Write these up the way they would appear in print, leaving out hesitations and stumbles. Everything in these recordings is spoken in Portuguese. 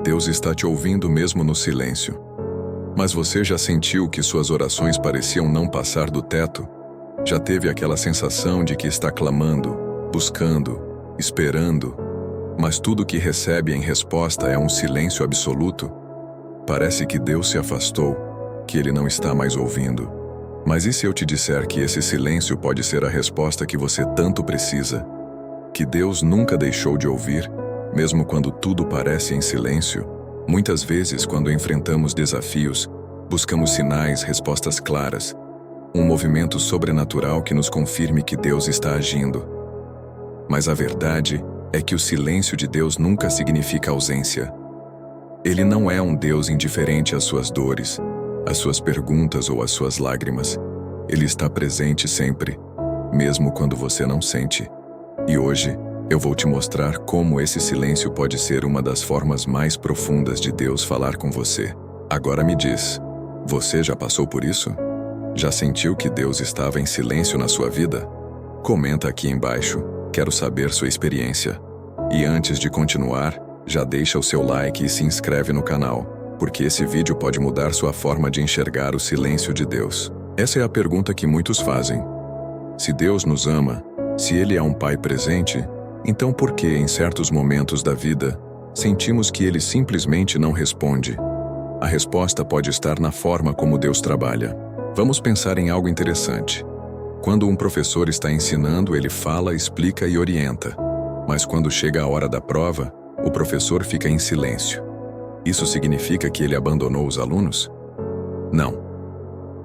Deus está te ouvindo mesmo no silêncio. Mas você já sentiu que suas orações pareciam não passar do teto? Já teve aquela sensação de que está clamando, buscando, esperando, mas tudo que recebe em resposta é um silêncio absoluto? Parece que Deus se afastou, que Ele não está mais ouvindo. Mas e se eu te disser que esse silêncio pode ser a resposta que você tanto precisa? Que Deus nunca deixou de ouvir, mesmo quando tudo parece em silêncio? Muitas vezes, quando enfrentamos desafios, buscamos sinais, respostas claras, um movimento sobrenatural que nos confirme que Deus está agindo. Mas a verdade é que o silêncio de Deus nunca significa ausência. Ele não é um Deus indiferente às suas dores, às suas perguntas ou às suas lágrimas. Ele está presente sempre, mesmo quando você não sente. E hoje, eu vou te mostrar como esse silêncio pode ser uma das formas mais profundas de Deus falar com você. Agora me diz, você já passou por isso? Já sentiu que Deus estava em silêncio na sua vida? Comenta aqui embaixo, quero saber sua experiência. E antes de continuar, já deixa o seu like e se inscreve no canal, porque esse vídeo pode mudar sua forma de enxergar o silêncio de Deus. Essa é a pergunta que muitos fazem. Se Deus nos ama, se Ele é um Pai presente, então por que, em certos momentos da vida, sentimos que Ele simplesmente não responde? A resposta pode estar na forma como Deus trabalha. Vamos pensar em algo interessante. Quando um professor está ensinando, ele fala, explica e orienta. Mas quando chega a hora da prova, o professor fica em silêncio. Isso significa que ele abandonou os alunos? Não.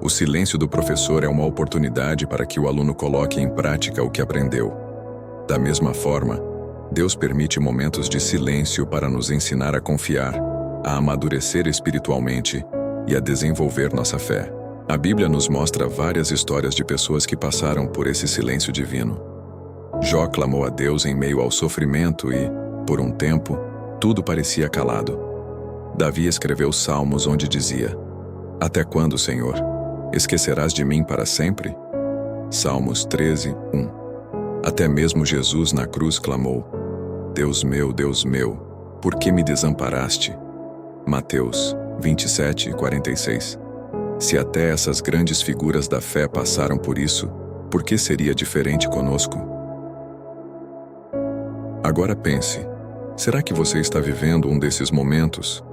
O silêncio do professor é uma oportunidade para que o aluno coloque em prática o que aprendeu. Da mesma forma, Deus permite momentos de silêncio para nos ensinar a confiar, a amadurecer espiritualmente e a desenvolver nossa fé. A Bíblia nos mostra várias histórias de pessoas que passaram por esse silêncio divino. Jó clamou a Deus em meio ao sofrimento e, por um tempo, tudo parecia calado. Davi escreveu salmos onde dizia: Até quando, Senhor? Esquecerás de mim para sempre? Salmos 13, 1. Até mesmo Jesus na cruz clamou: Deus meu, por que me desamparaste? Mateus 27, 46. Se até essas grandes figuras da fé passaram por isso, por que seria diferente conosco? Agora pense, será que você está vivendo um desses momentos?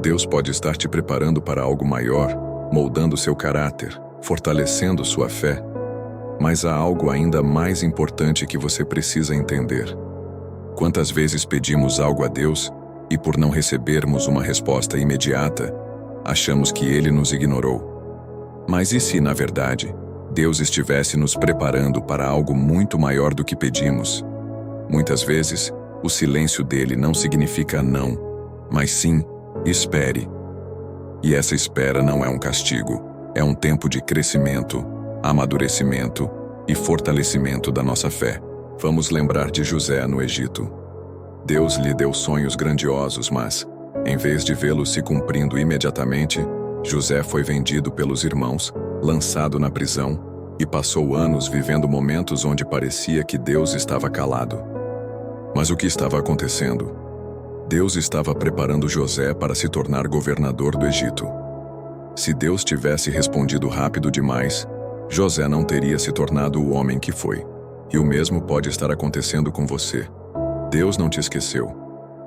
Deus pode estar te preparando para algo maior, moldando seu caráter, fortalecendo sua fé. Mas há algo ainda mais importante que você precisa entender. Quantas vezes pedimos algo a Deus e, por não recebermos uma resposta imediata, achamos que Ele nos ignorou? Mas e se, na verdade, Deus estivesse nos preparando para algo muito maior do que pedimos? Muitas vezes, o silêncio dele não significa não, mas sim, espere. E essa espera não é um castigo, é um tempo de crescimento, amadurecimento e fortalecimento da nossa fé. Vamos lembrar de José no Egito. Deus lhe deu sonhos grandiosos, mas, em vez de vê-los se cumprindo imediatamente, José foi vendido pelos irmãos, lançado na prisão, e passou anos vivendo momentos onde parecia que Deus estava calado. Mas o que estava acontecendo? Deus estava preparando José para se tornar governador do Egito. Se Deus tivesse respondido rápido demais, José não teria se tornado o homem que foi. E o mesmo pode estar acontecendo com você. Deus não te esqueceu.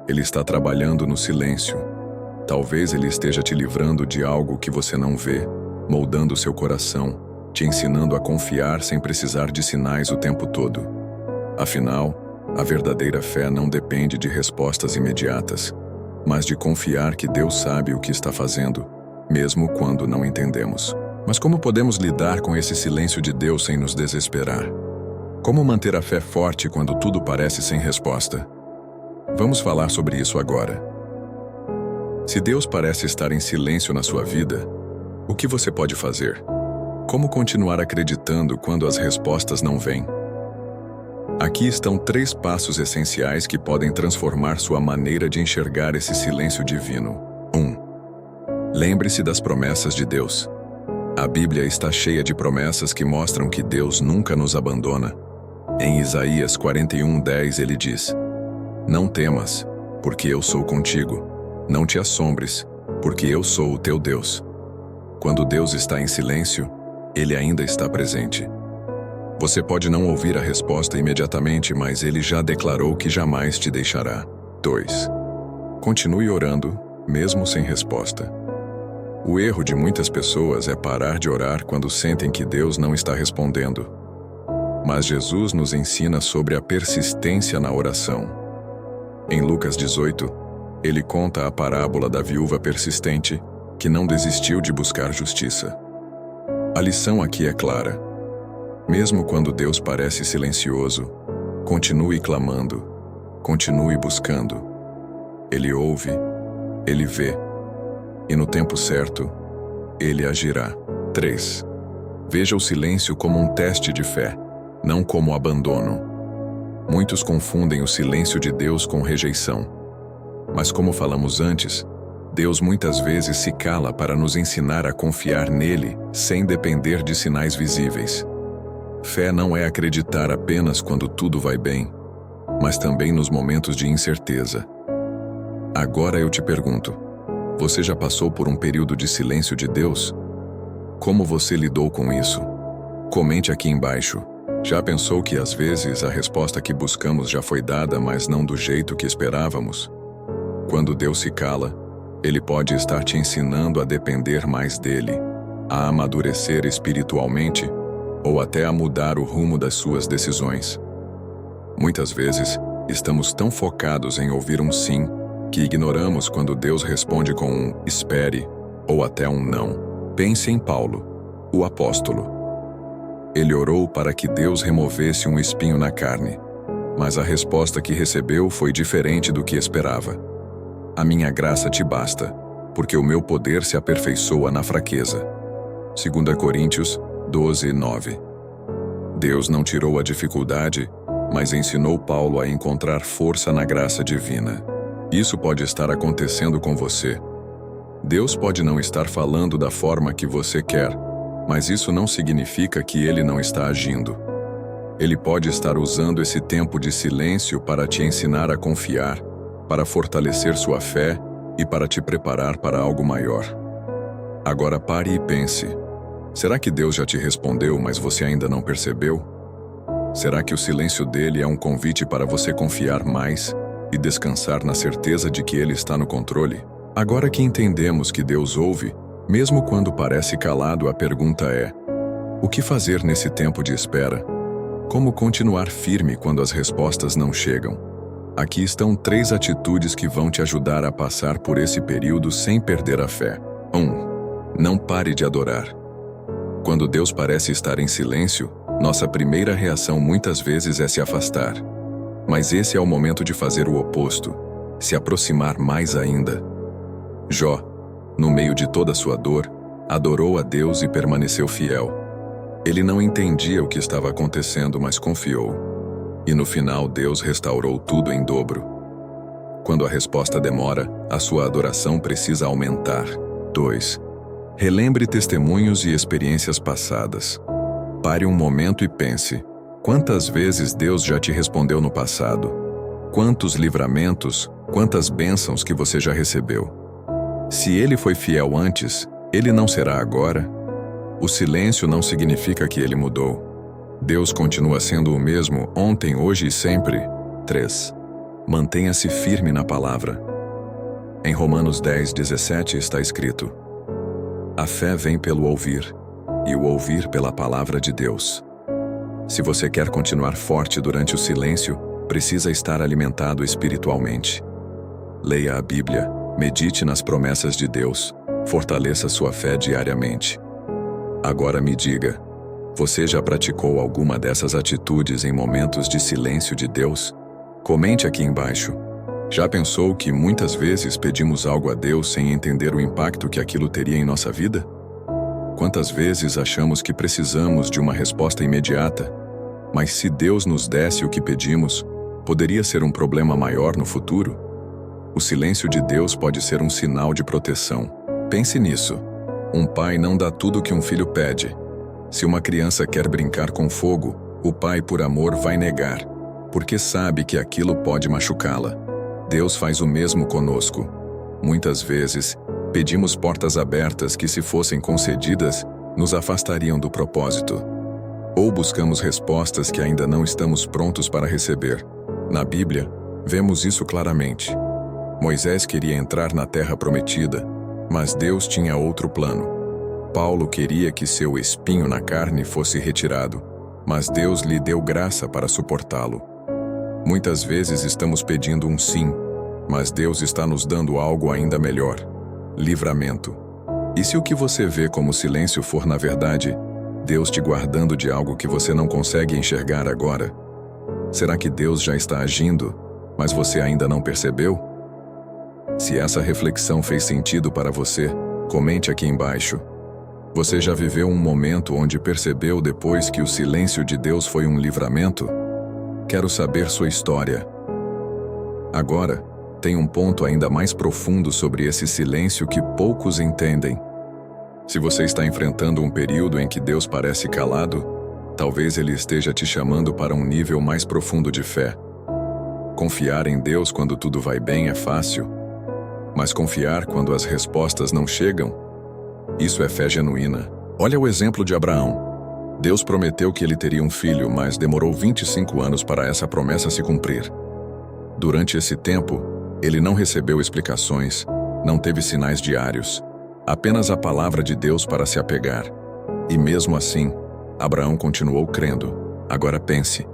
Ele está trabalhando no silêncio. Talvez Ele esteja te livrando de algo que você não vê, moldando seu coração, te ensinando a confiar sem precisar de sinais o tempo todo. Afinal, a verdadeira fé não depende de respostas imediatas, mas de confiar que Deus sabe o que está fazendo, mesmo quando não entendemos. Mas como podemos lidar com esse silêncio de Deus sem nos desesperar? Como manter a fé forte quando tudo parece sem resposta? Vamos falar sobre isso agora. Se Deus parece estar em silêncio na sua vida, o que você pode fazer? Como continuar acreditando quando as respostas não vêm? Aqui estão 3 passos essenciais que podem transformar sua maneira de enxergar esse silêncio divino. 1. Lembre-se das promessas de Deus. A Bíblia está cheia de promessas que mostram que Deus nunca nos abandona. Em Isaías 41:10 ele diz: Não temas, porque eu sou contigo. Não te assombres, porque eu sou o teu Deus. Quando Deus está em silêncio, Ele ainda está presente. Você pode não ouvir a resposta imediatamente, mas Ele já declarou que jamais te deixará. 2. Continue orando, mesmo sem resposta. O erro de muitas pessoas é parar de orar quando sentem que Deus não está respondendo. Mas Jesus nos ensina sobre a persistência na oração. Em Lucas 18, Ele conta a parábola da viúva persistente, que não desistiu de buscar justiça. A lição aqui é clara. Mesmo quando Deus parece silencioso, continue clamando, continue buscando. Ele ouve, Ele vê, e no tempo certo, Ele agirá. 3. Veja o silêncio como um teste de fé, não como abandono. Muitos confundem o silêncio de Deus com rejeição. Mas como falamos antes, Deus muitas vezes se cala para nos ensinar a confiar nele sem depender de sinais visíveis. Fé não é acreditar apenas quando tudo vai bem, mas também nos momentos de incerteza. Agora eu te pergunto, você já passou por um período de silêncio de Deus? Como você lidou com isso? Comente aqui embaixo. Já pensou que às vezes a resposta que buscamos já foi dada, mas não do jeito que esperávamos? Quando Deus se cala, Ele pode estar te ensinando a depender mais dele, a amadurecer espiritualmente ou até a mudar o rumo das suas decisões. Muitas vezes, estamos tão focados em ouvir um sim que ignoramos quando Deus responde com um espere ou até um não. Pense em Paulo, o apóstolo. Ele orou para que Deus removesse um espinho na carne, mas a resposta que recebeu foi diferente do que esperava. A minha graça te basta, porque o meu poder se aperfeiçoa na fraqueza. 2 Coríntios 12, 9. Deus não tirou a dificuldade, mas ensinou Paulo a encontrar força na graça divina. Isso pode estar acontecendo com você. Deus pode não estar falando da forma que você quer, mas isso não significa que Ele não está agindo. Ele pode estar usando esse tempo de silêncio para te ensinar a confiar, para fortalecer sua fé e para te preparar para algo maior. Agora pare e pense. Será que Deus já te respondeu, mas você ainda não percebeu? Será que o silêncio dele é um convite para você confiar mais e descansar na certeza de que Ele está no controle? Agora que entendemos que Deus ouve, mesmo quando parece calado, a pergunta é: o que fazer nesse tempo de espera? Como continuar firme quando as respostas não chegam? Aqui estão 3 atitudes que vão te ajudar a passar por esse período sem perder a fé. 1. Não pare de adorar. Quando Deus parece estar em silêncio, nossa primeira reação muitas vezes é se afastar. Mas esse é o momento de fazer o oposto, se aproximar mais ainda. Jó, no meio de toda sua dor, adorou a Deus e permaneceu fiel. Ele não entendia o que estava acontecendo, mas confiou. E no final Deus restaurou tudo em dobro. Quando a resposta demora, a sua adoração precisa aumentar. 2. Relembre testemunhos e experiências passadas. Pare um momento e pense: quantas vezes Deus já te respondeu no passado? Quantos livramentos, quantas bênçãos que você já recebeu? Se Ele foi fiel antes, Ele não será agora? O silêncio não significa que Ele mudou. Deus continua sendo o mesmo ontem, hoje e sempre. 3. Mantenha-se firme na palavra. Em Romanos 10:17 está escrito: a fé vem pelo ouvir, e o ouvir pela palavra de Deus. Se você quer continuar forte durante o silêncio, precisa estar alimentado espiritualmente. Leia a Bíblia, medite nas promessas de Deus, fortaleça sua fé diariamente. Agora me diga, você já praticou alguma dessas atitudes em momentos de silêncio de Deus? Comente aqui embaixo. Já pensou que muitas vezes pedimos algo a Deus sem entender o impacto que aquilo teria em nossa vida? Quantas vezes achamos que precisamos de uma resposta imediata, mas se Deus nos desse o que pedimos, poderia ser um problema maior no futuro? O silêncio de Deus pode ser um sinal de proteção. Pense nisso. Um pai não dá tudo o que um filho pede. Se uma criança quer brincar com fogo, o pai, por amor, vai negar, porque sabe que aquilo pode machucá-la. Deus faz o mesmo conosco. Muitas vezes, pedimos portas abertas que, se fossem concedidas, nos afastariam do propósito. Ou buscamos respostas que ainda não estamos prontos para receber. Na Bíblia, vemos isso claramente. Moisés queria entrar na terra prometida, mas Deus tinha outro plano. Paulo queria que seu espinho na carne fosse retirado, mas Deus lhe deu graça para suportá-lo. Muitas vezes estamos pedindo um sim, mas Deus está nos dando algo ainda melhor: livramento. E se o que você vê como silêncio for, na verdade, Deus te guardando de algo que você não consegue enxergar agora? Será que Deus já está agindo, mas você ainda não percebeu? Se essa reflexão fez sentido para você, comente aqui embaixo. Você já viveu um momento onde percebeu depois que o silêncio de Deus foi um livramento? Quero saber sua história. Agora, tem um ponto ainda mais profundo sobre esse silêncio que poucos entendem. Se você está enfrentando um período em que Deus parece calado, talvez Ele esteja te chamando para um nível mais profundo de fé. Confiar em Deus quando tudo vai bem é fácil, mas confiar quando as respostas não chegam, isso é fé genuína. Olha o exemplo de Abraão. Deus prometeu que ele teria um filho, mas demorou 25 anos para essa promessa se cumprir. Durante esse tempo, ele não recebeu explicações, não teve sinais diários, apenas a palavra de Deus para se apegar. E mesmo assim, Abraão continuou crendo. Agora pense: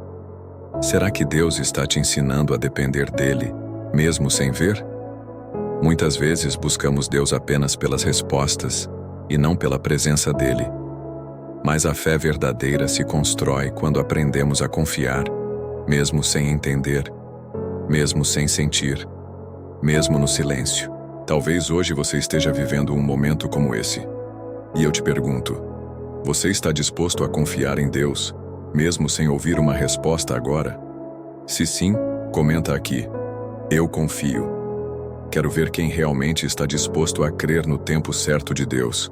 será que Deus está te ensinando a depender dele, mesmo sem ver? Muitas vezes buscamos Deus apenas pelas respostas e não pela presença dele. Mas a fé verdadeira se constrói quando aprendemos a confiar, mesmo sem entender, mesmo sem sentir, mesmo no silêncio. Talvez hoje você esteja vivendo um momento como esse. E eu te pergunto: você está disposto a confiar em Deus, mesmo sem ouvir uma resposta agora? Se sim, comenta aqui: eu confio. Quero ver quem realmente está disposto a crer no tempo certo de Deus.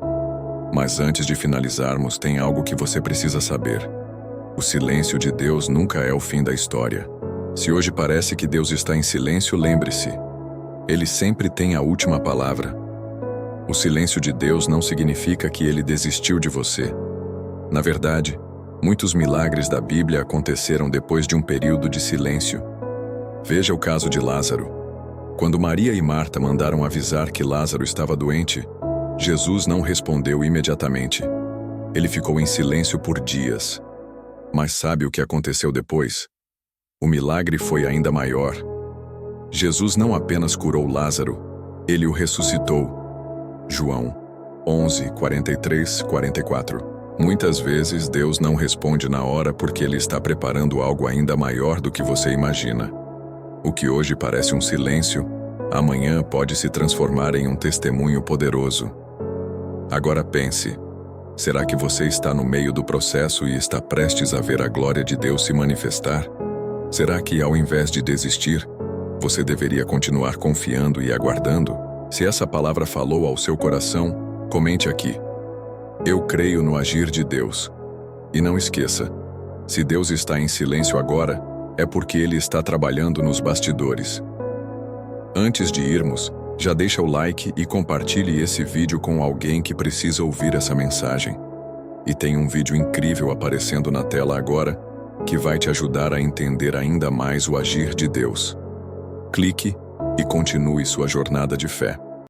Mas antes de finalizarmos, tem algo que você precisa saber. O silêncio de Deus nunca é o fim da história. Se hoje parece que Deus está em silêncio, lembre-se: Ele sempre tem a última palavra. O silêncio de Deus não significa que Ele desistiu de você. Na verdade, muitos milagres da Bíblia aconteceram depois de um período de silêncio. Veja o caso de Lázaro. Quando Maria e Marta mandaram avisar que Lázaro estava doente, Jesus não respondeu imediatamente. Ele ficou em silêncio por dias. Mas sabe o que aconteceu depois? O milagre foi ainda maior. Jesus não apenas curou Lázaro, ele o ressuscitou. João 11, 43, 44. Muitas vezes Deus não responde na hora porque Ele está preparando algo ainda maior do que você imagina. O que hoje parece um silêncio, amanhã pode se transformar em um testemunho poderoso. Agora pense: será que você está no meio do processo e está prestes a ver a glória de Deus se manifestar? Será que, ao invés de desistir, você deveria continuar confiando e aguardando? Se essa palavra falou ao seu coração, comente aqui: eu creio no agir de Deus. E não esqueça: se Deus está em silêncio agora, é porque Ele está trabalhando nos bastidores. Antes de irmos, já deixa o like e compartilhe esse vídeo com alguém que precisa ouvir essa mensagem. E tem um vídeo incrível aparecendo na tela agora, que vai te ajudar a entender ainda mais o agir de Deus. Clique e continue sua jornada de fé.